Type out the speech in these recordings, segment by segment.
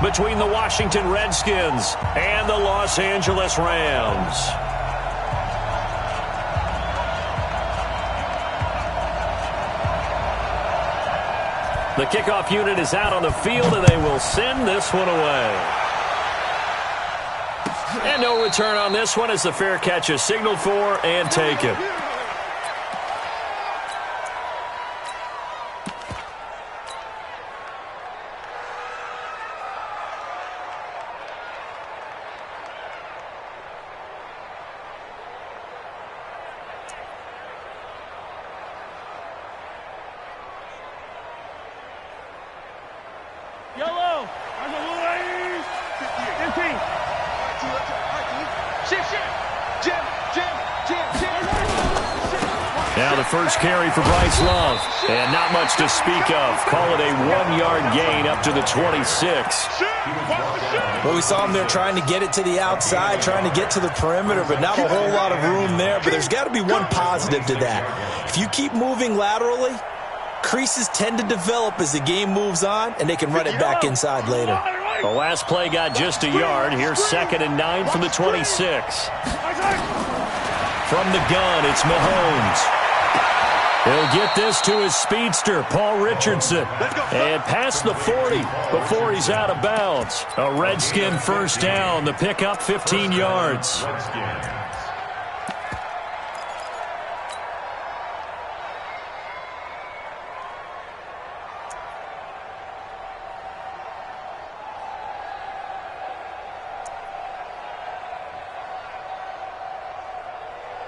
between the Washington Redskins and the Los Angeles Rams. The kickoff unit is out on the field, and they will send this one away. And no return on this one as the fair catch is signaled for and taken. Now the first carry for Bryce Love. And not much to speak of. Call it a 1-yard gain up to the 26. Well, we saw him there trying to get it to the outside, trying to get to the perimeter, but not a whole lot of room there. But there's got to be one positive to that. If you keep moving laterally, creases tend to develop as the game moves on, and they can run it back inside later. The last play got just a yard. Here's 2nd and 9 from the 26. From the gun, it's Mahomes. He'll get this to his speedster, Paul Richardson. And past the 40 before he's out of bounds. A Redskin first down. The pickup 15 yards.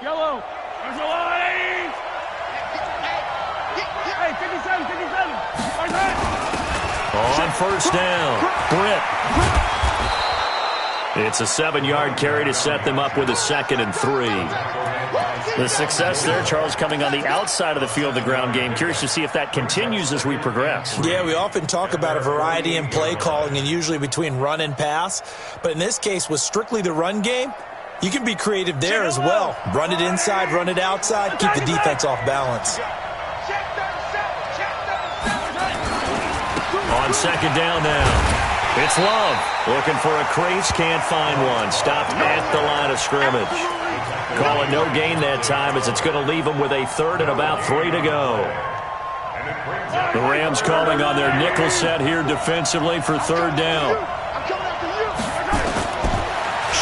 Yellow. There's a line. Hey, 57, 57. On first down, Britt. It's a 7-yard carry to set them up with a 2nd and 3. The success there, Charles, coming on the outside of the field, the ground game. Curious to see if that continues as we progress. Yeah, we often talk about a variety in play calling and usually between run and pass. But in this case, with strictly the run game, you can be creative there as well. Run it inside, run it outside, keep the defense off balance. On 2nd down now. It's Love. Looking for a crease, can't find one. Stopped at the line of scrimmage. Call it no gain that time as it's going to leave them with a 3rd and about 3 to go. The Rams calling on their nickel set here defensively for 3rd down.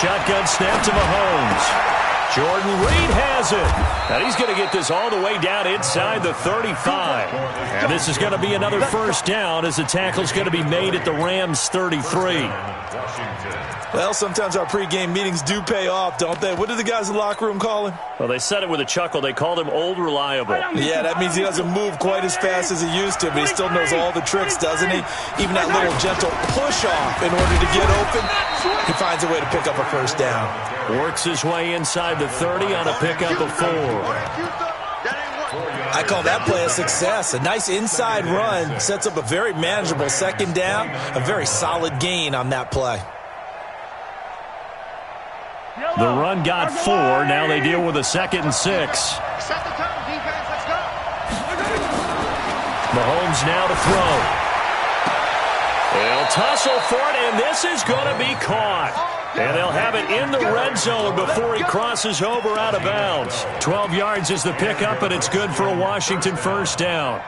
Shotgun snap to Mahomes. Jordan Reed has it. And he's going to get this all the way down inside the 35. And this is going to be another first down as the tackle's going to be made at the Rams' 33. Well, sometimes our pregame meetings do pay off, don't they? What do the guys in the locker room call him? Well, they said it with a chuckle. They called him Old Reliable. Yeah, that means he doesn't move quite as fast as he used to, but he still knows all the tricks, doesn't he? Even that little gentle push-off in order to get open, he finds a way to pick up a first down. Works his way inside the 30 on a pickup of 4. I call that play a success. A nice inside run sets up a very manageable 2nd down, a very solid gain on that play. The run got 4. Now they deal with a 2nd and 6. Mahomes now to throw. They'll tussle for it, and this is going to be caught. And they'll have it in the red zone before he crosses over out of bounds. 12 yards is the pickup, and it's good for a Washington first down.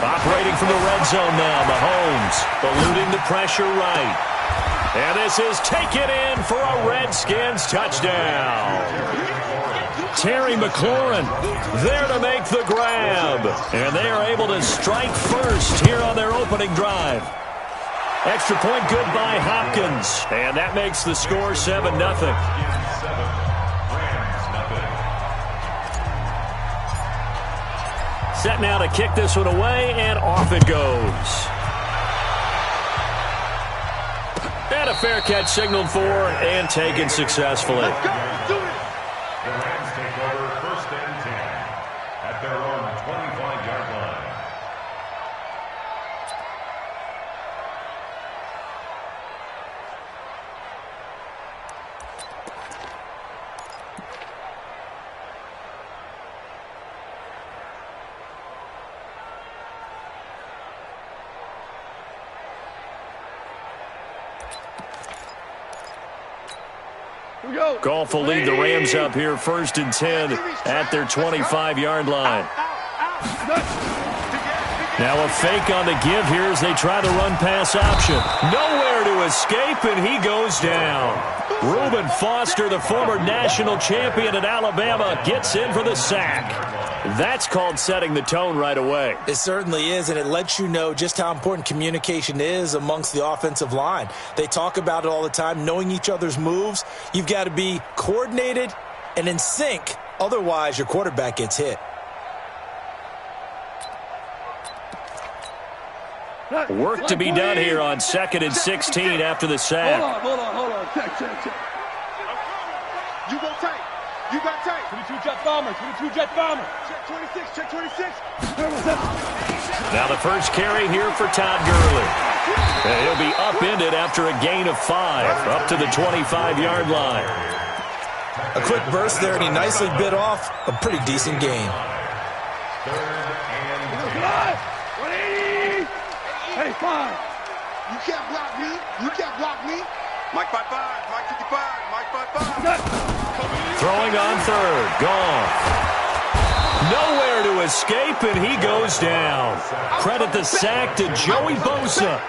Operating from the red zone now, Mahomes eluding the pressure right. And this is taken in for a Redskins touchdown. Terry McLaurin there to make the grab. And they are able to strike first here on their opening drive. Extra point good by Hopkins. And that makes the score 7-0. Set now to kick this one away, and off it goes. And a fair catch signaled for and taken successfully. The Rams take over 1st and 10 at their own 25-yard line. Goff will lead the Rams up here 1st and 10 at their 25-yard line. Now a fake on the give here as they try the run-pass option. Nowhere to escape, and he goes down. Reuben Foster, the former national champion at Alabama, gets in for the sack. That's called setting the tone right away. It certainly is, and it lets you know just how important communication is amongst the offensive line. They talk about it all the time, knowing each other's moves. You've got to be coordinated and in sync. Otherwise, your quarterback gets hit. Work to be done here on 2nd and 16 after the sack. Hold on. Check. You go tight. You got tight. 22 jet bomber. Check 26. Now the first carry here for Todd Gurley. And he'll be upended after a gain of 5, up to the 25-yard line. A quick burst there, and he nicely bit off a pretty decent gain. Hey, 5. You can't block me. Mike 5-5. Mike 55. Mike 5-5. Throwing on 3rd. Gone. Nowhere to escape, and he goes down. Credit the sack to Joey Bosa.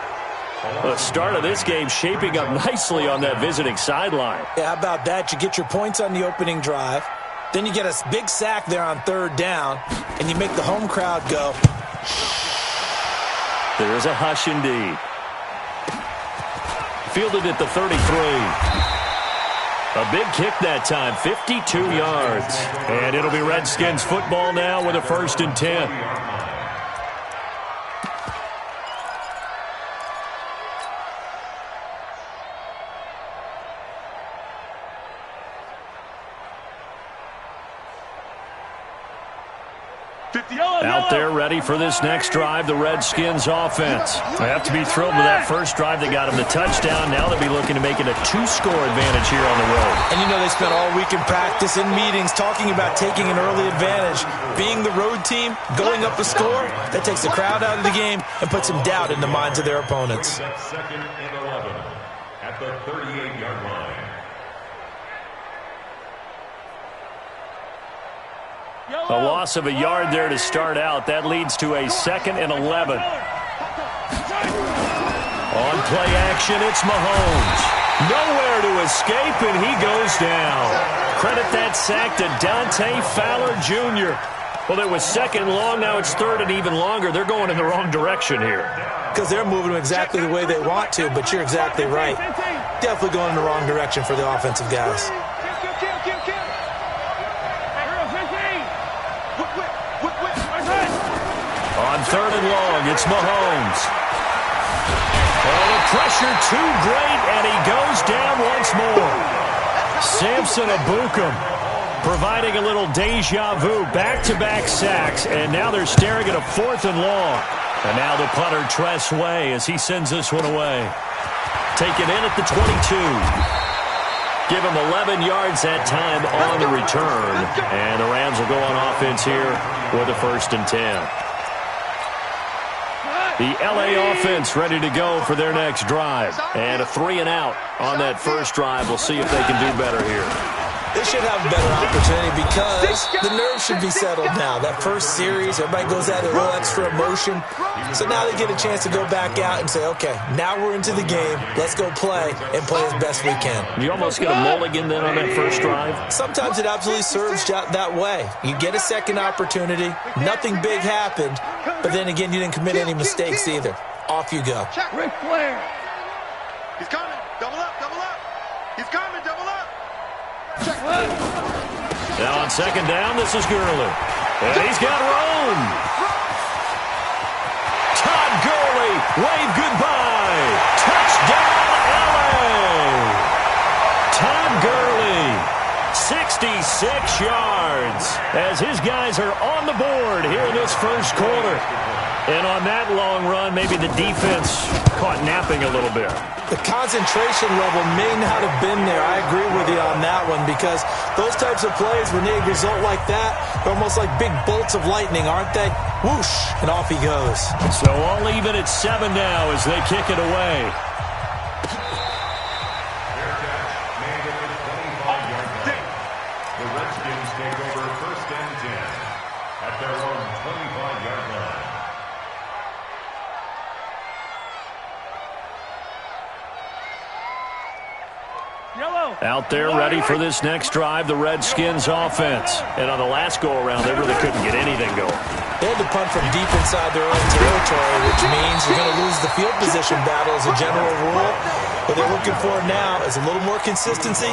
The start of this game shaping up nicely on that visiting sideline. Yeah, how about that? You get your points on the opening drive. Then you get a big sack there on 3rd down, and you make the home crowd go. There is a hush indeed. Fielded at the 33. A big kick that time, 52 yards. And it'll be Redskins football now with a 1st and 10. Out there ready for this next drive, the Redskins offense. They have to be thrilled with that first drive that got them the touchdown. Now they'll be looking to make it a 2-score advantage here on the road. And you know they spent all week in practice, in meetings, talking about taking an early advantage. Being the road team, going up a score, that takes the crowd out of the game and puts some doubt in the minds of their opponents. 2nd and 11 at the 38-yard line. A loss of a yard there to start out. That leads to a 2nd and 11. On play action, it's Mahomes. Nowhere to escape, and he goes down. Credit that sack to Dante Fowler Jr. Well, it was 2nd long, now it's 3rd and even longer. They're going in the wrong direction here. Because they're moving them exactly the way they want to, but you're exactly right. Definitely going in the wrong direction for the offensive guys. On 3rd and long, it's Mahomes. Oh, the pressure too great, and he goes down once more. Samson Ebukam providing a little deja vu, back-to-back sacks, and now they're staring at a 4th and long. And now the punter, Tress Way, as he sends this one away. Taken in at the 22. Give him 11 yards that time on the return. And the Rams will go on offense here with a 1st and 10. The LA offense ready to go for their next drive. And a 3-and-out on that first drive. We'll see if they can do better here. They should have a better opportunity because the nerves should be settled now. That first series, everybody goes out with a little extra emotion. So now they get a chance to go back out and say, okay, now we're into the game. Let's go play and play as best we can. You almost get a mulligan then on that first drive? Sometimes it absolutely serves that way. You get a second opportunity. Nothing big happened. But then again, you didn't commit any mistakes either. Off you go. Ric Flair. He's coming. Double up. He's coming. Double up. Now on 2nd down, this is Gurley. And he's got room. Todd Gurley, wave goodbye. Touchdown, LA. Todd Gurley, 66 yards as his guys are on the board here in this first quarter. And on that long run, maybe the defense caught napping a little bit. The concentration level may not have been there. I agree with you on that one because those types of plays, when they result like that, they're almost like big bolts of lightning, aren't they? Whoosh, and off he goes. So all even at 7 now as they kick it away. Out there ready for this next drive, the Redskins offense. And on the last go-around, they really couldn't get anything going. They had to punt from deep inside their own territory, which means you're going to lose the field position battle as a general rule. What they're looking for now is a little more consistency,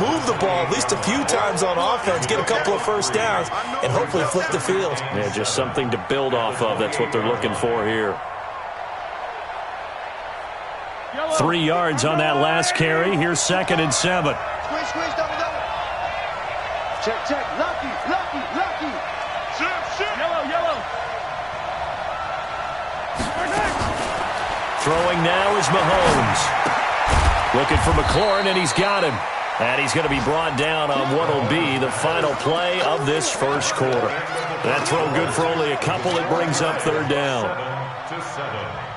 move the ball at least a few times on offense, get a couple of first downs, and hopefully flip the field. Yeah, just something to build off of. That's what they're looking for here. 3 yards on that last carry. Here's 2nd and 7. Squeeze, squeeze, double, double. Check, check. Lucky, lucky, lucky. Shift, shift. Yellow, yellow. Throwing now is Mahomes. Looking for McLaurin, and he's got him. And he's going to be brought down on what will be the final play of this first quarter. That throw good for only a couple. It brings up 3rd down. 7-7.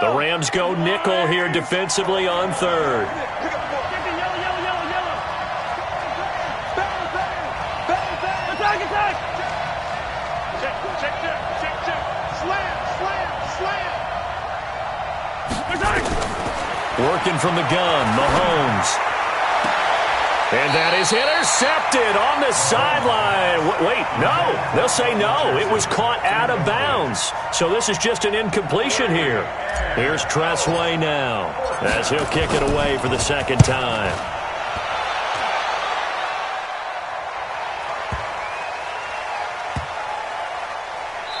The Rams go nickel here defensively on 3rd. Working from the gun, Mahomes. And that is intercepted on the sideline. Wait, no. They'll say no. It was caught out of bounds. So this is just an incompletion here. Here's Tressway now as he'll kick it away for the 2nd time.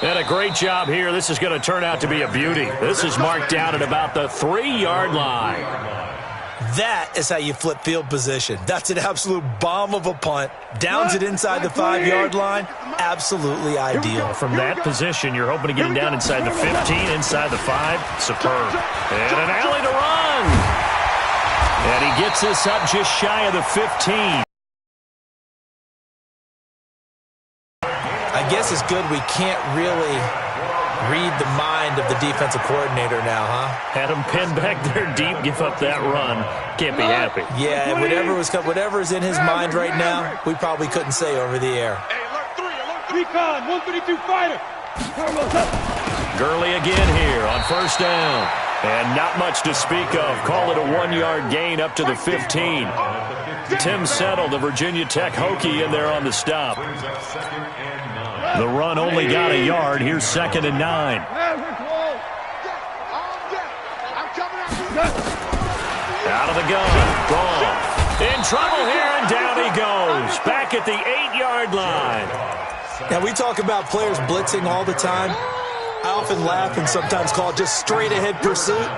And a great job here. This is going to turn out to be a beauty. This is marked down at about the 3-yard line. That is how you flip field position. That's an absolute bomb of a punt. Downs it inside the 5-yard line. Absolutely ideal. From that position, you're hoping to get him down inside the 15, inside the 5. Superb. And an alley to run. And he gets this up just shy of the 15. I guess it's good we can't really read the mind of the defensive coordinator now, huh? Had him pinned back there deep, give up that run. Can't be happy. Yeah, whatever is in his mind right now, we probably couldn't say over the air. Hey, alert 3. Recon, 132 fighter. Gurley again here on 1st down. And not much to speak of. Call it a 1-yard gain up to the 15. Tim Settle, the Virginia Tech Hokie, in there on the stop. The run only got a yard. Here's 2nd and 9. Out of the gun. Goff. In trouble here, and down he goes. Back at the 8-yard line. Now, we talk about players blitzing all the time. I often laugh and sometimes call it just straight-ahead pursuit.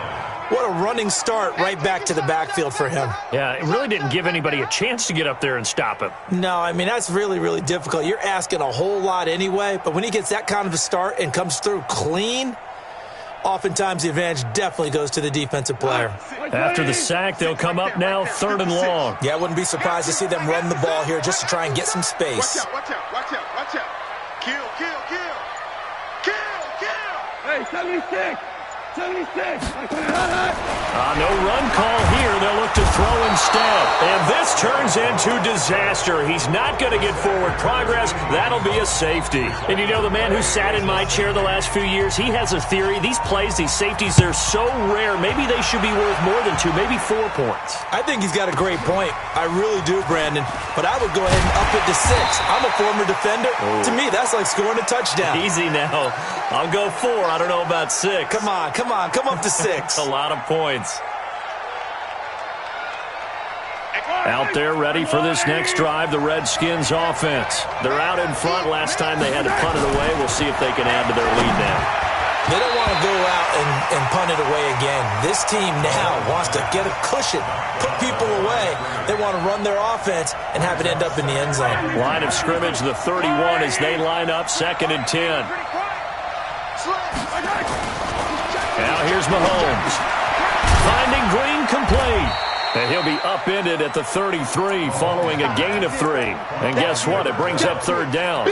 What a running start right back to the backfield for him. Yeah, it really didn't give anybody a chance to get up there and stop him. No, I mean, that's really, really difficult. You're asking a whole lot anyway, but when he gets that kind of a start and comes through clean, oftentimes the advantage definitely goes to the defensive player. After the sack, they'll come up now 3rd and long. Yeah, I wouldn't be surprised to see them run the ball here just to try and get some space. Watch out, watch out, watch out. Kill, kill, kill. Kill, kill. Hey, 76. 76. No run call here. They'll look to throw instead. And this turns into disaster. He's not going to get forward progress. That'll be a safety. And you know, the man who sat in my chair the last few years, he has a theory. These plays, these safeties, they're so rare. Maybe they should be worth more than 2, maybe 4 points. I think he's got a great point. I really do, Brandon. But I would go ahead and up it to 6. I'm a former defender. Ooh. To me, that's like scoring a touchdown. Easy now. I'll go 4. I don't know about 6. Come on. Come up to 6. A lot of points. Out there ready for this next drive, the Redskins offense. They're out in front. Last time they had to punt it away. We'll see if they can add to their lead now. They don't want to go out and punt it away again. This team now wants to get a cushion, put people away. They want to run their offense and have it end up in the end zone. Line of scrimmage, the 31 as they line up, 2nd and 10. Now here's Mahomes. Finding Green complete. And he'll be upended at the 33 following a gain of 3. And guess what? It brings up 3rd down.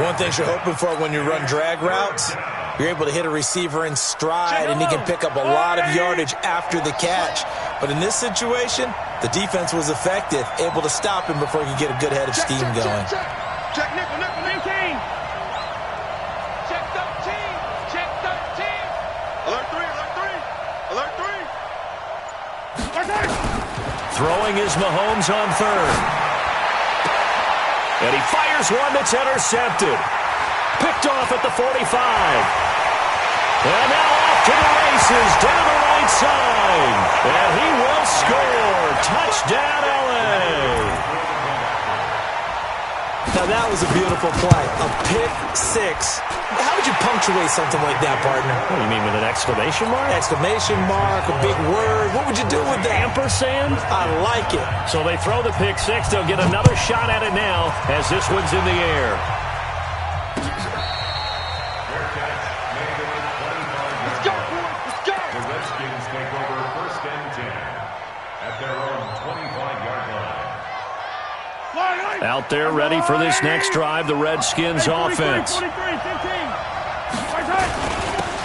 One thing you're hoping for when you run drag routes, you're able to hit a receiver in stride, and he can pick up a lot of yardage after the catch. But in this situation, the defense was effective, able to stop him before he could get a good head of steam going. Check nickel, nickel, 19. Check 13. Check 13. Alert 3, alert 3. Throwing is Mahomes on third. And he fires one that's intercepted. Picked off at the 45. And now off to the races down the right side. And he will score. Touchdown, L.A. Now that was a beautiful play. A pick six. How would you punctuate something like that, partner? What do you mean, with an exclamation mark? Exclamation mark, a big word. What would you do with that? Ampersand? I like it. So they throw the pick six. They'll get another shot at it now as this one's in the air. Let's go, boys. Let's go. The Redskins take over first and 10 at their own 25-yard line. Out there ready for this next drive, the Redskins offense.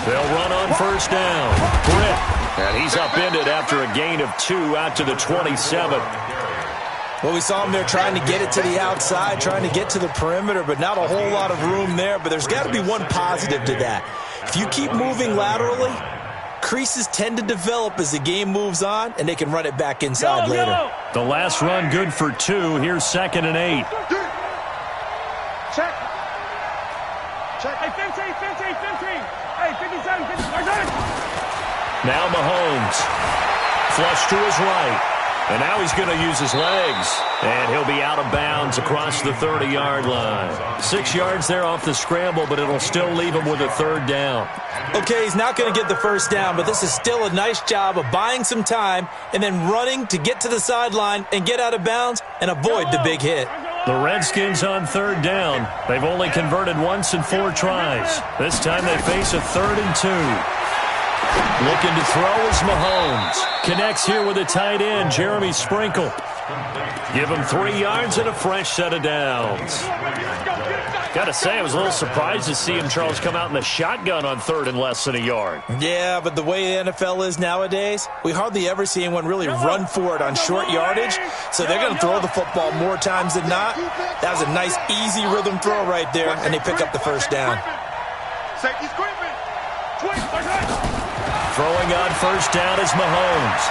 They'll run on first down. Britt. And he's upended after a gain of 2 out to the 27. Well, we saw him there trying to get it to the outside, trying to get to the perimeter, but not a whole lot of room there. But there's got to be one positive to that. If you keep moving laterally, creases tend to develop as the game moves on, and they can run it back inside later. The last run good for 2. Here's 2nd and 8. Check. Check. Hey, 15. Hey, 57, 57. Now Mahomes. Flush to his right. And now he's going to use his legs. And he'll be out of bounds across the 30-yard line. 6 yards there off the scramble, but it'll still leave him with a 3rd down. Okay, he's not going to get the first down, but this is still a nice job of buying some time and then running to get to the sideline and get out of bounds and avoid the big hit. The Redskins on 3rd down. They've only converted once in 4 tries. This time they face a 3rd and 2. Looking to throw is Mahomes. Connects here with a tight end, Jeremy Sprinkle. Give him 3 yards and a fresh set of downs. Got to say, I was a little surprised to see him, Charles, come out in the shotgun on 3rd and less than a yard. Yeah, but the way the NFL is nowadays, we hardly ever see anyone really run for it on short yardage, so they're going to throw the football more times than not. That was a nice, easy rhythm throw right there, and they pick up the first down. Safety's creeping. Throwing on first down is Mahomes.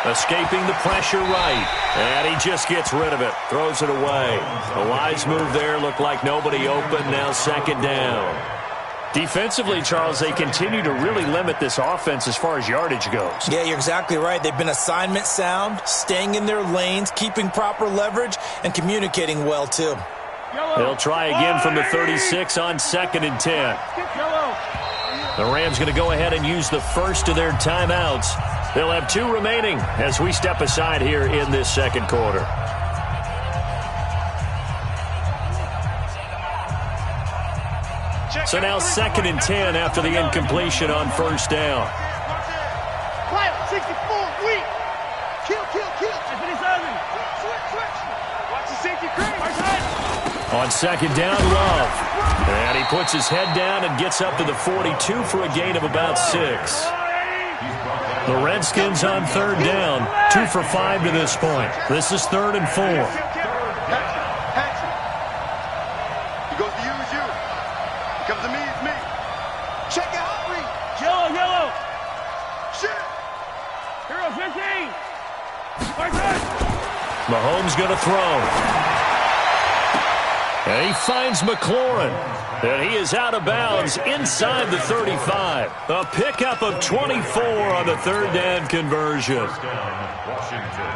Escaping the pressure right. And he just gets rid of it. Throws it away. A wise move there. Looked like nobody open. Now 2nd down. Defensively, Charles, they continue to really limit this offense as far as yardage goes. Yeah, you're exactly right. They've been assignment sound, staying in their lanes, keeping proper leverage, and communicating well, too. They'll try again from the 36 on 2nd and 10. The Rams going to go ahead and use the first of their timeouts. They'll have 2 remaining as we step aside here in this 2nd quarter. So now 2nd and 10 after the incompletion on first down. Quiet, 64, weak. Kill. Switch. Watch the safety creep. On 2nd down, Love. And he puts his head down and gets up to the 42 for a gain of about 6. The Redskins on 3rd down, 2 for 5 to this point. This is 3rd and 4. He goes to you, it's you. He comes to me, it's me. Check it out, read. Yellow. Shit. Hero 15. Mahomes going to throw. And he finds McLaurin. And he is out of bounds inside the 35. A pickup of 24 on the 3rd down conversion. Washington.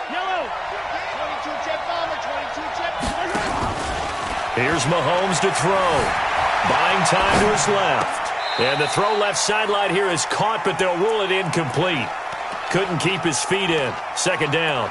Yellow. 22 jet bomber, 22 jet. Here's Mahomes to throw. Buying time to his left. And the throw left sideline here is caught, but they'll rule it incomplete. Couldn't keep his feet in. 2nd down.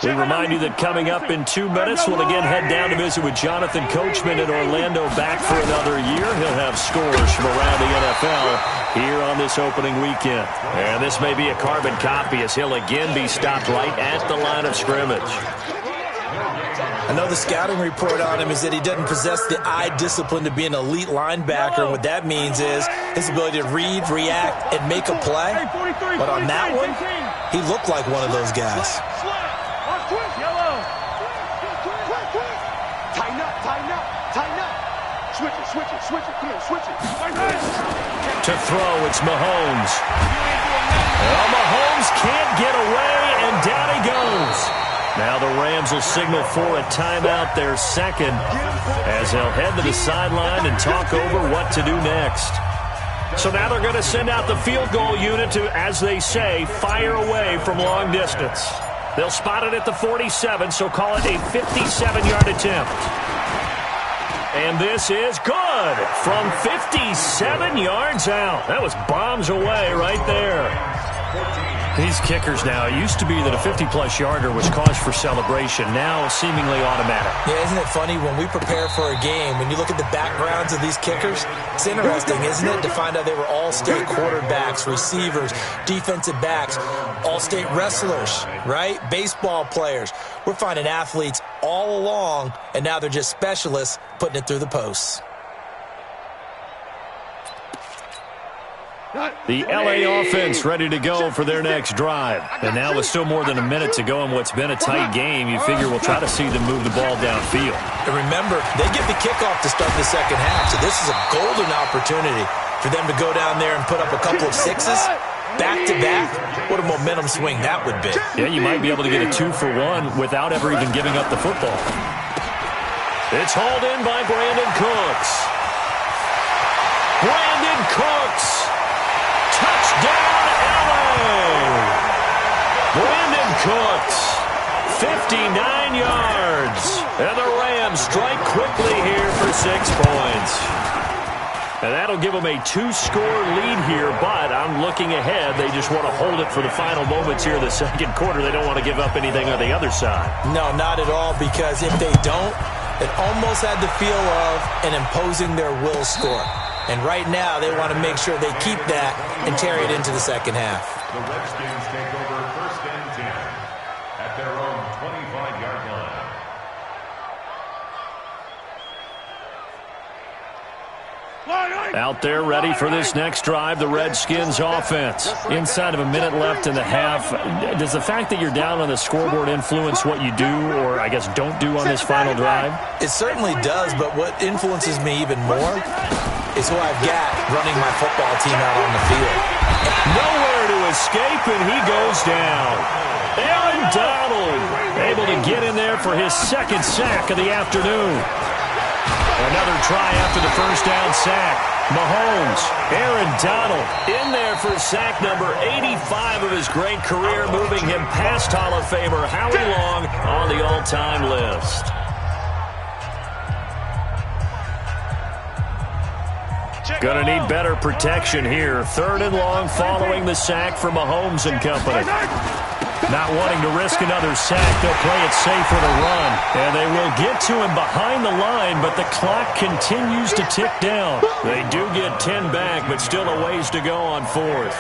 We remind you that coming up in 2 minutes, we'll again head down to visit with Jonathan Coachman in Orlando, back for another year. He'll have scores from around the NFL here on this opening weekend. And this may be a carbon copy as he'll again be stopped right at the line of scrimmage. I know the scouting report on him is that he doesn't possess the eye discipline to be an elite linebacker. And what that means is his ability to read, react, and make a play. But on that one, he looked like one of those guys. Tighten up, tighten up, tighten up. Switch it, switch it, switch it. Come on, switch it. To throw, it's Mahomes. Well, Mahomes can't get away, and down he goes. Now the Rams will signal for a timeout, their second, as they'll head to the sideline and talk over what to do next. So now they're going to send out the field goal unit to, as they say, fire away from long distance. They'll spot it at the 47, so call it a 57-yard attempt. And this is good from 57 yards out. That was bombs away right there. These kickers now, it used to be that a 50-plus yarder was cause for celebration. Now seemingly automatic. Yeah, isn't it funny when we prepare for a game, when you look at the backgrounds of these kickers, it's interesting, isn't it, to find out they were all-state quarterbacks, receivers, defensive backs, all-state wrestlers, right? Baseball players. We're finding athletes all along, and now they're just specialists putting it through the posts. The LA offense ready to go for their next drive. And now with still more than a minute to go in what's been a tight game, you figure we'll try to see them move the ball downfield. And remember, they get the kickoff to start the second half, so this is a golden opportunity for them to go down there and put up a couple of sixes back-to-back. What a momentum swing that would be. Yeah, you might be able to get a 2-for-1 without ever even giving up the football. It's hauled in by Brandon Cooks. Brandon Cooks. Touchdown, LA! Brandon Cooks, 59 yards. And the Rams strike quickly here for 6 points. And that'll give them a 2-score lead here, but I'm looking ahead. They just want to hold it for the final moments here in the second quarter. They don't want to give up anything on the other side. No, not at all, because if they don't, it almost had the feel of an imposing their will score. And right now, they want to make sure they keep that and carry it into the second half. The Redskins take over 1st and 10 at their own 25-yard line. Out there ready for this next drive, the Redskins offense. Inside of a minute left in the half. Does the fact that you're down on the scoreboard influence what you do, or I guess don't do on this final drive? It certainly does, but what influences me even more is who I've got running my football team out on the field. Nowhere to escape, and he goes down. Aaron Donald able to get in there for his second sack of the afternoon. Another try after the first down sack. Mahomes, Aaron Donald in there for sack number 85 of his great career, moving him past Hall of Famer Howie Long on the all-time list. Gonna need better protection here. 3rd and long following the sack for Mahomes and company. Not wanting to risk another sack, they'll play it safe with a run. And they will get to him behind the line, but the clock continues to tick down. They do get 10 back, but still a ways to go on 4th.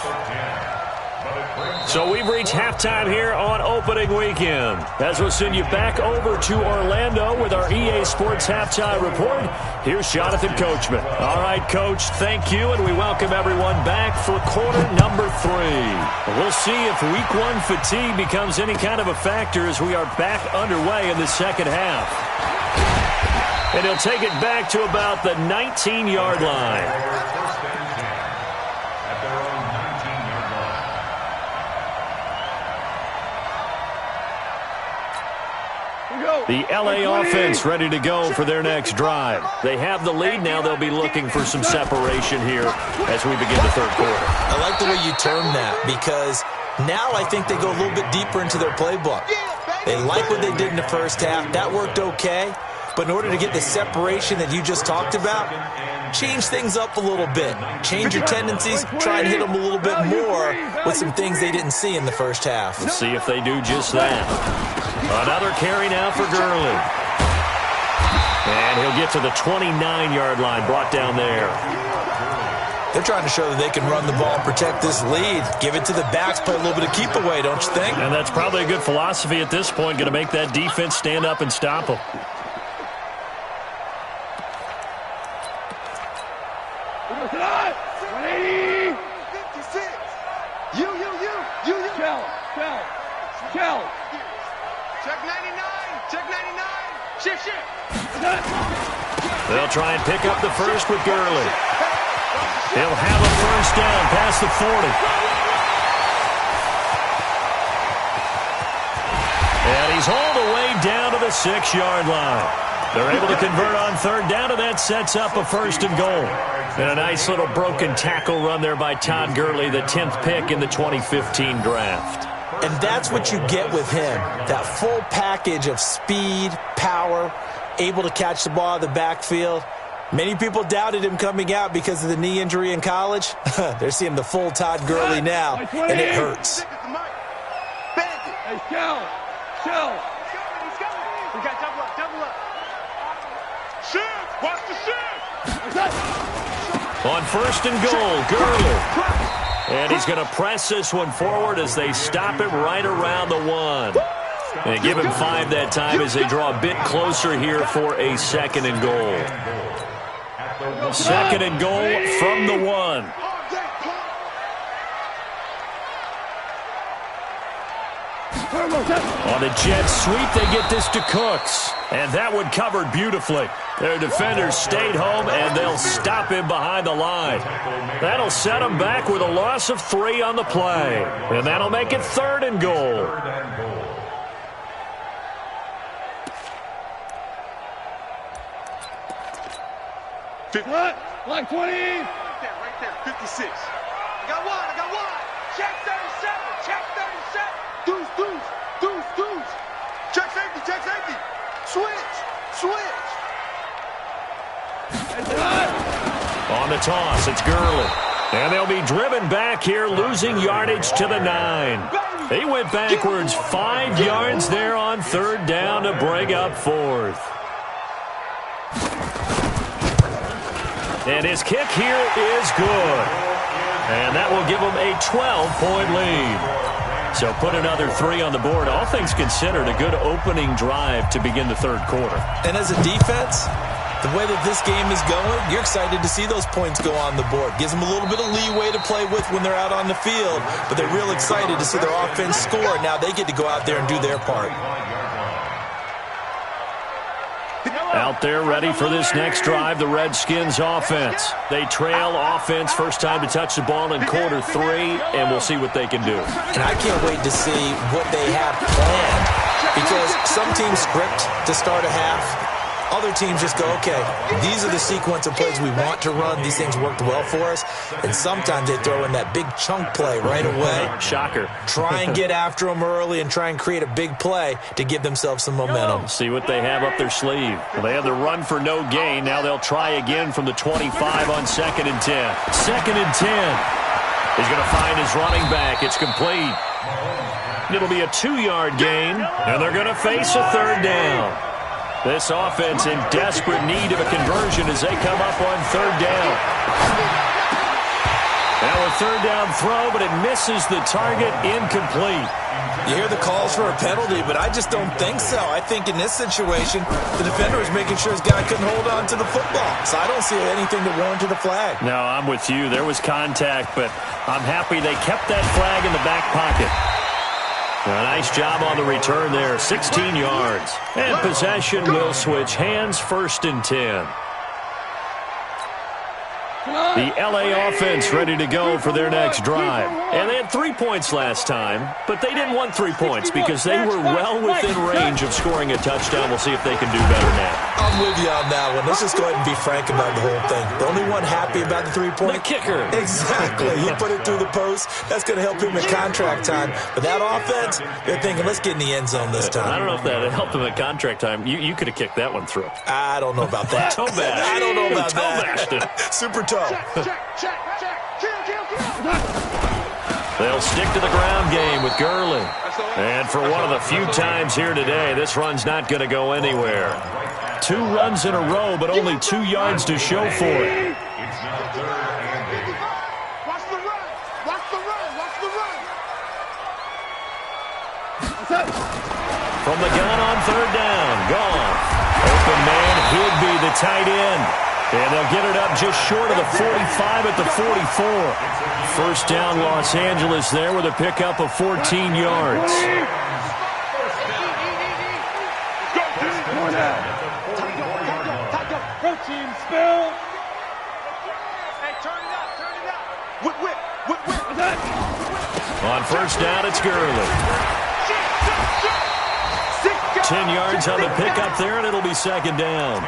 So we've reached halftime here on opening weekend. As we'll send you back over to Orlando with our EA Sports Halftime Report, here's Jonathan Coachman. All right, Coach, thank you, and we welcome everyone back for quarter number 3. We'll see if week 1 fatigue becomes any kind of a factor as we are back underway in the second half. And he'll take it back to about the 19-yard line. The LA offense ready to go for their next drive. They have the lead now. They'll be looking for some separation here as we begin the third quarter. I like the way you term that, because now I think they go a little bit deeper into their playbook. They like what they did in the first half. That worked okay. But in order to get the separation that you just talked about, change things up a little bit. Change your tendencies. Try and hit them a little bit more with some things they didn't see in the first half. Let's see if they do just that. Another carry now for Gurley. And he'll get to the 29-yard line, brought down there. They're trying to show that they can run the ball and protect this lead. Give it to the backs, play a little bit of keep away, don't you think? And that's probably a good philosophy at this point, going to make that defense stand up and stop them. Check 99. Check 99. Shift. They'll try and pick up the first with Gurley. He'll have a first down past the 40. And he's hauled away down to the 6-yard line. They're able to convert on third down, and that sets up a first and goal. And a nice little broken tackle run there by Todd Gurley, the 10th pick in the 2015 draft. And that's what you get with him, that full package of speed, power, able to catch the ball out of the backfield. Many people doubted him coming out because of the knee injury in college. They're seeing the full Todd Gurley now, and it hurts. Hey, Shell. We got double up. Shift. Watch the shift. On first and goal, Gurley. And he's going to press this one forward as they stop him right around the 1. And give him 5 that time as they draw a bit closer here for a second and goal. Second and goal from the 1. On a jet sweep, they get this to Cooks. And that one covered beautifully. Their defenders stayed home, and they'll stop him behind the line. That'll set him back with a loss of 3 on the play. And that'll make it third and goal. Like 20. Right there. 56. I got one. Check 37. Check 37. Deuce. Check safety. Switch. On the toss, it's Gurley. And they'll be driven back here, losing yardage to the 9. He went backwards 5 yards there on third down to bring up fourth. And his kick here is good. And that will give them a 12-point lead. So put another 3 on the board. All things considered, a good opening drive to begin the third quarter. And as a defense, the way that this game is going, you're excited to see those points go on the board. Gives them a little bit of leeway to play with when they're out on the field, but they're real excited to see their offense score. Now they get to go out there and do their part. Out there ready for this next drive, the Redskins offense. They trail offense first time to touch the ball in quarter 3, and we'll see what they can do. And I can't wait to see what they have planned, because some teams script to start a half. Other teams just go, okay, these are the sequence of plays we want to run. These things worked well for us. And sometimes they throw in that big chunk play right away. Shocker. Try and get after them early and try and create a big play to give themselves some momentum. See what they have up their sleeve. Well, they had the run for no gain. Now they'll try again from the 25 on 2nd and 10. 2nd and 10. He's going to find his running back. It's complete. It'll be a 2-yard gain, and they're going to face a third down. This offense in desperate need of a conversion as they come up on third down. Now a third down throw, but it misses the target, incomplete. You hear the calls for a penalty, but I just don't think so. I think in this situation, the defender is making sure his guy couldn't hold on to the football. So I don't see anything to warrant the flag. No, I'm with you. There was contact, but I'm happy they kept that flag in the back pocket. A nice job on the return there, 16 yards. And possession will switch hands, 1st and 10. The L.A. offense ready to go for their next drive. And they had 3 points last time, but they didn't want 3 points because they were well within range of scoring a touchdown. We'll see if they can do better now. I'm with you on that one. Let's just go ahead and be frank about the whole thing. The only one happy about the 3-point? The kicker. Exactly. He put it through the post. That's going to help him in contract time. But that offense, they're thinking, let's get in the end zone this time. I don't know if that helped him at contract time. You could have kicked that one through. I don't know about that. Toe bash. I don't know about that. Super toe. Check. Kill. They'll stick to the ground game with Gurley. And for one of the few times here today, this run's not going to go anywhere. 2 runs in a row, but only 2 yards to show for it. It's now 3rd and 8. From the gun on third down, gone. Open man, Higby, the tight end. And they'll get it up just short of the 45 at the 44. First down, Los Angeles there with a pickup of 14 yards. Go team, spill. Hey, turn it out, turn it out. Whip. On first down, it's Gurley. 10 yards on the pickup there, and it'll be second down.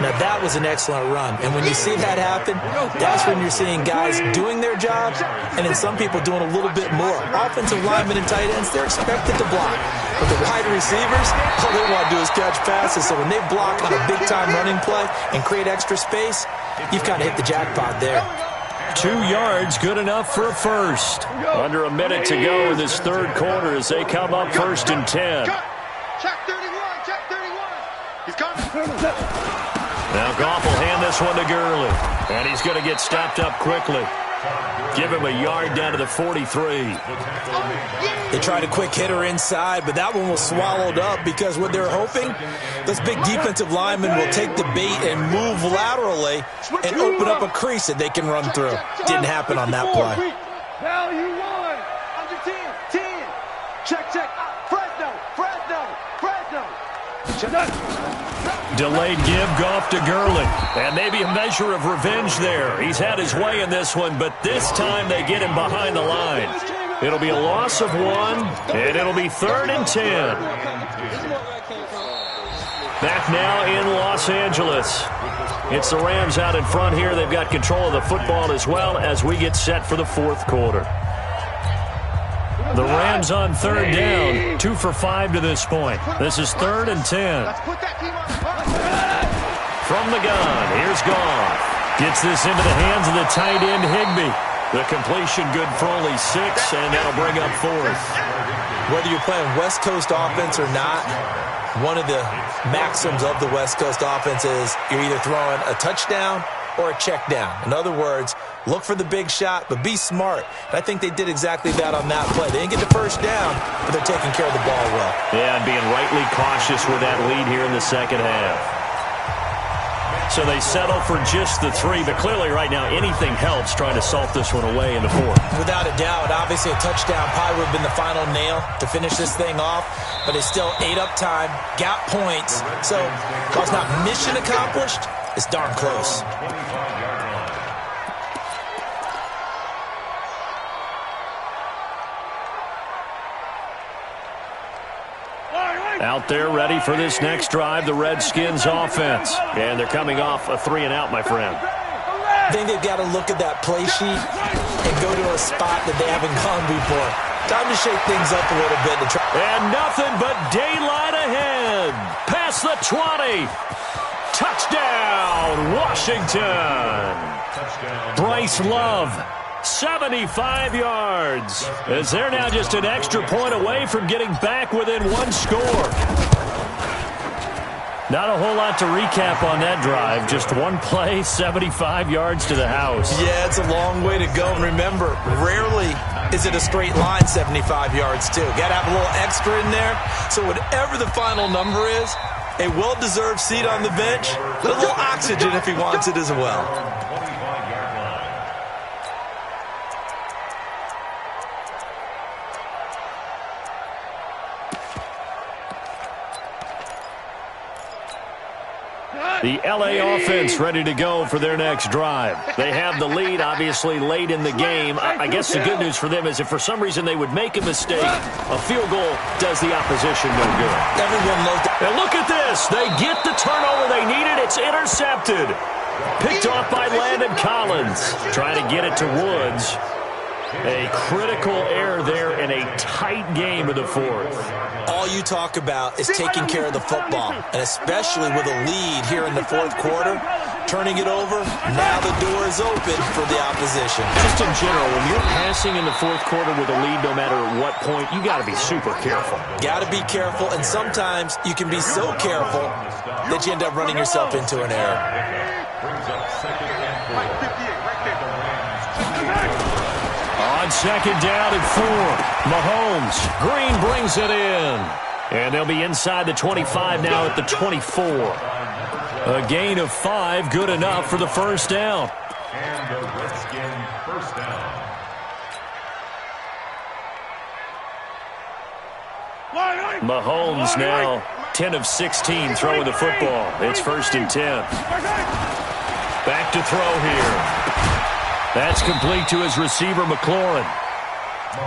Now, that was an excellent run. And when you see that happen, that's when you're seeing guys doing their jobs and then some people doing a little bit more. Offensive linemen and tight ends, they're expected to block. But the wide receivers, all they want to do is catch passes. So when they block on a big-time running play and create extra space, you've kind of hit the jackpot there. 2 yards, good enough for a first. Under a minute to go in this third quarter as they come up first and 10. Check 31, check 31. He's coming. Now Goff will hand this one to Gurley. And he's going to get stopped up quickly. Give him a yard down to the 43. They tried a quick hitter inside, but that one was swallowed up because what they're hoping, those big defensive linemen will take the bait and move laterally and open up a crease that they can run through. Didn't happen on that play. Value one. Under 10, 10. Check. Delayed give, Goff to Gurley. And maybe a measure of revenge there. He's had his way in this one, but this time they get him behind the line. It'll be a loss of 1, and it'll be 3rd and 10. Back now in Los Angeles. It's the Rams out in front here. They've got control of the football as well as we get set for the fourth quarter. The Rams on third down, 2 for 5 to this point. This is 3rd and 10. From the gun, here's Goff. Gets this into the hands of the tight end, Higby. The completion good for only 6, and that'll bring up 4th. Whether you're playing West Coast offense or not, one of the maxims of the West Coast offense is you're either throwing a touchdown or a check down. In other words, look for the big shot, but be smart. And I think they did exactly that on that play. They didn't get the first down, but they're taking care of the ball well. Yeah, and being rightly cautious with that lead here in the second half. So they settle for just the 3, but clearly right now anything helps trying to salt this one away in the 4th. Without a doubt, obviously a touchdown probably would have been the final nail to finish this thing off, but it's still ate up time, got points. So while it's not mission accomplished, it's darn close. Out there ready for this next drive, the Redskins offense. And they're coming off a 3-and-out, my friend. I think they've got to look at that play sheet and go to a spot that they haven't gone before. Time to shake things up a little bit. And nothing but daylight ahead. Past the 20. Touchdown, Washington. Bryce Love. 75 yards, as they're now just an extra point away from getting back within 1 score. Not a whole lot to recap on that drive. Just one play, 75 yards to the house. Yeah, it's a long way to go. And remember, rarely is it a straight line 75 yards, too. Got to have a little extra in there. So whatever the final number is, a well-deserved seat on the bench, but a little oxygen if he wants it as well. The L.A. offense ready to go for their next drive. They have the lead, obviously, late in the game. I guess the good news for them is if for some reason they would make a mistake, a field goal does the opposition no good. Everyone loves it. And look at this. They get the turnover they needed. It's intercepted. Picked off by Landon Collins. Trying to get it to Woods. A critical error there in a tight game of the 4th. All you talk about is taking care of the football, and especially with a lead here in the 4th quarter, turning it over, now the door is open for the opposition. Just in general, when you're passing in the 4th quarter with a lead, no matter what point, you got to be super careful. Got to be careful, and sometimes you can be so careful that you end up running yourself into an error. On on second down and 4. Mahomes. Green brings it in. And they'll be inside the 25 now at the 24. A gain of 5, good enough for the first down. And the Redskin first down. Mahomes now 10 of 16 throwing the football. It's 1st and 10. Back to throw here. That's complete to his receiver, McLaurin.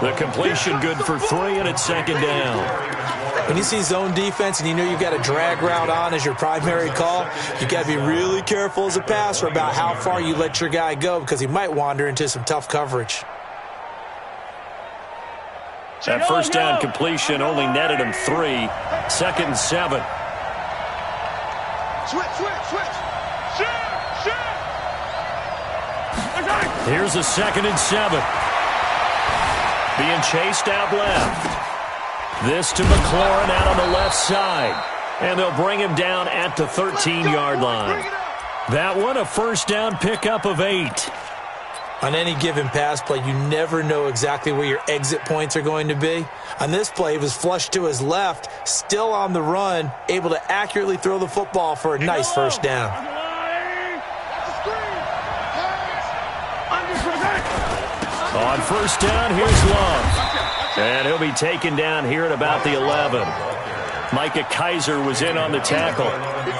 The completion good for 3, and it's 2nd down. When you see zone defense and you know you've got a drag route on as your primary call, you got to be really careful as a passer about how far you let your guy go because he might wander into some tough coverage. That first down completion only netted him 3. 2nd and 7. Switch. Here's a 2nd and 7. Being chased out left. This to McLaurin out on the left side. And they'll bring him down at the 13-yard line. That one a first down pickup of 8. On any given pass play, you never know exactly where your exit points are going to be. On this play, he was flushed to his left, still on the run, able to accurately throw the football for a nice first down. On first down, here's Love. And he'll be taken down here at about the 11. Micah Kaiser was in on the tackle.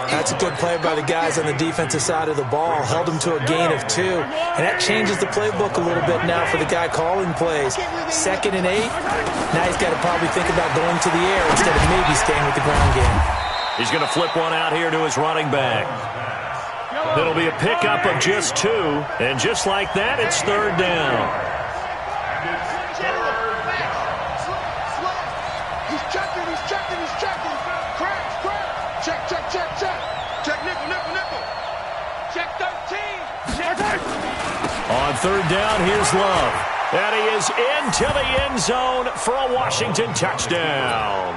That's a good play by the guys on the defensive side of the ball. Held him to a gain of 2. And that changes the playbook a little bit now for the guy calling plays. 2nd and 8. Now he's got to probably think about going to the air instead of maybe staying with the ground game. He's going to flip one out here to his running back. It'll be a pickup of just 2. And just like that, it's 3rd down. On 3rd down, here's Love. And he is into the end zone for a Washington touchdown.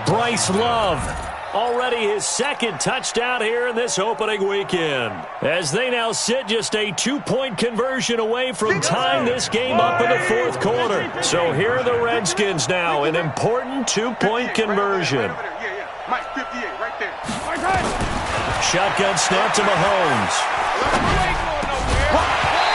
Bryce Love, already his 2nd touchdown here in this opening weekend. As they now sit just a 2-point conversion away from tying this game up in the 4th quarter. So here are the Redskins now, an important 2-point conversion. Mike, 58, right there. Shotgun snap to Mahomes.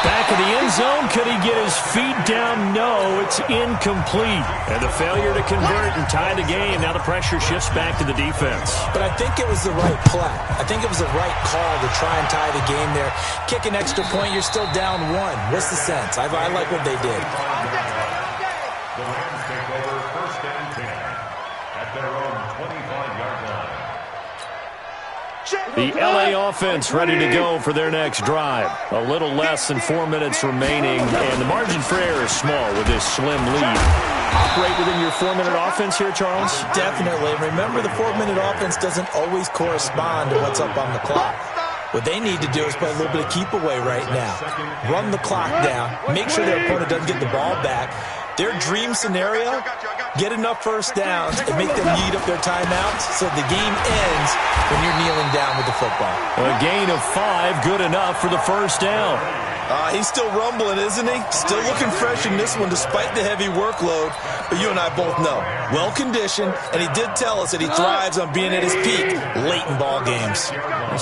Back in the end zone, could he get his feet down? No, it's incomplete. And the failure to convert and tie the game. Now the pressure shifts back to the defense. But I think it was the right play. I think it was the right call to try and tie the game there. Kick an extra point, you're still down 1. What's the sense? I like what they did. The Rams take over 1st and 10 at their own 25-yard line. The LA offense ready to go for their next drive. A little less than 4 minutes remaining, and the margin for error is small with this slim lead. Operate within your 4-minute offense here, Charles? Definitely. Remember, the 4-minute offense doesn't always correspond to what's up on the clock. What they need to do is play a little bit of keep away right now. Run the clock down. Make sure their opponent doesn't get the ball back. Their dream scenario, get enough first downs and make them eat up their timeouts so the game ends when you're kneeling down with the football. A gain of 5, good enough for the first down. He's still rumbling, isn't he? Still looking fresh in this one despite the heavy workload. But you and I both know, well-conditioned, and he did tell us that he thrives on being at his peak late in ball games.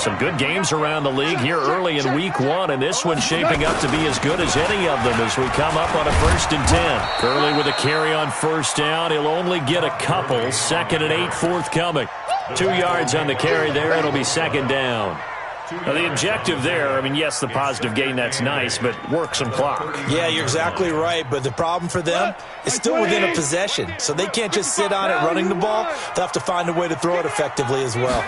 Some good games around the league here early in week 1, and this one's shaping up to be as good as any of them as we come up on a 1st and 10. Gurley with a carry on first down. He'll only get a couple. 2nd and 8 forthcoming. 2 yards on the carry there. It'll be 2nd down. Now, the objective there, I mean, yes, the positive gain, that's nice, but work some clock. Yeah, you're exactly right, but the problem for them is still within a possession, so they can't just sit on it running the ball. They'll have to find a way to throw it effectively as well.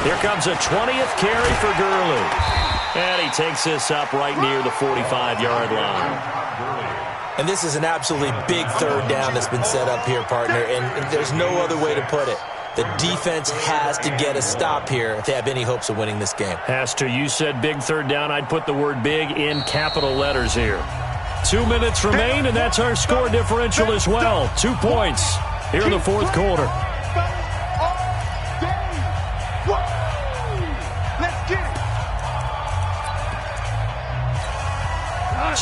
Here comes a 20th carry for Gurley. And he takes this up right near the 45-yard line. And this is an absolutely big 3rd down that's been set up here, partner, and there's no other way to put it. The defense has to get a stop here if they have any hopes of winning this game. Has to. You said big 3rd down. I'd put the word big in capital letters here. 2 minutes remain, and that's our score differential as well. 2 points here in the 4th quarter.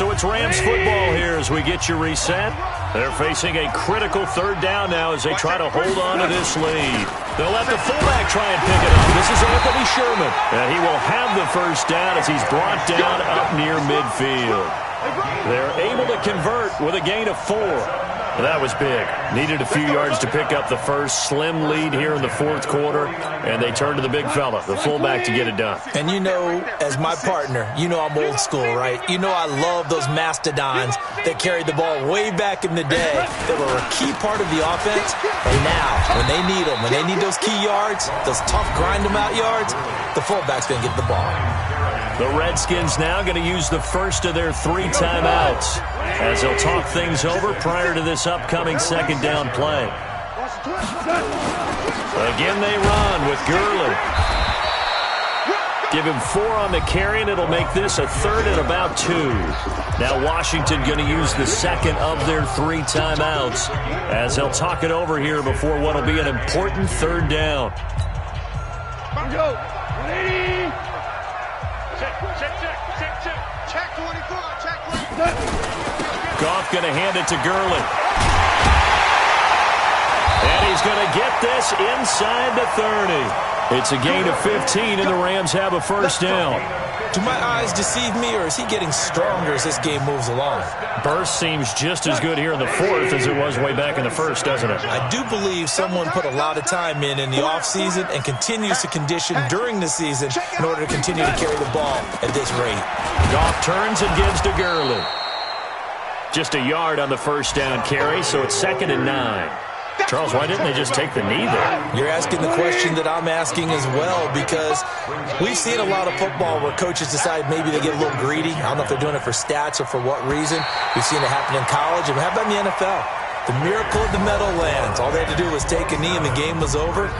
So it's Rams football here as we get you reset. They're facing a critical third down now as they try to hold on to this lead. They'll let the fullback try and pick it up. This is Anthony Sherman. And he will have the first down as he's brought down up near midfield. They're able to convert with a gain of 4. That was big. Needed a few yards to pick up the first. Slim lead here in the fourth quarter, and they turn to the big fella, the fullback, to get it done. And you know, as my partner, you know I'm old school, right? You know I love those mastodons that carried the ball way back in the day that were a key part of the offense. And now, when they need them, when they need those key yards, those tough grind-them-out yards, the fullback's going to get the ball. The Redskins now going to use the first of their 3 timeouts as they'll talk things over prior to this upcoming second down play. Again they run with Gurley. Give him 4 on the carry, and it'll make this a 3rd and about 2. Now Washington going to use the second of their 3 timeouts as they'll talk it over here before what will be an important 3rd down. Go. Ready. Check 24. Check. Goff going to hand it to Gurley. And he's going to get this inside the 30. It's a gain of 15, and the Rams have a first down. Do my eyes deceive me, or is he getting stronger as this game moves along? Burst seems just as good here in the fourth as it was way back in the first, doesn't it? I do believe someone put a lot of time in the offseason and continues to condition during the season in order to continue to carry the ball at this rate. Goff turns and gives to Gurley. Just a yard on the first down carry, so it's 2nd and 9. Charles, why didn't they just take the knee there? You're asking the question that I'm asking as well, because we've seen a lot of football where coaches decide maybe they get a little greedy. I don't know if they're doing it for stats or for what reason. We've seen it happen in college, and how about in the NFL? The miracle of the Meadowlands. All they had to do was take a knee, and the game was over.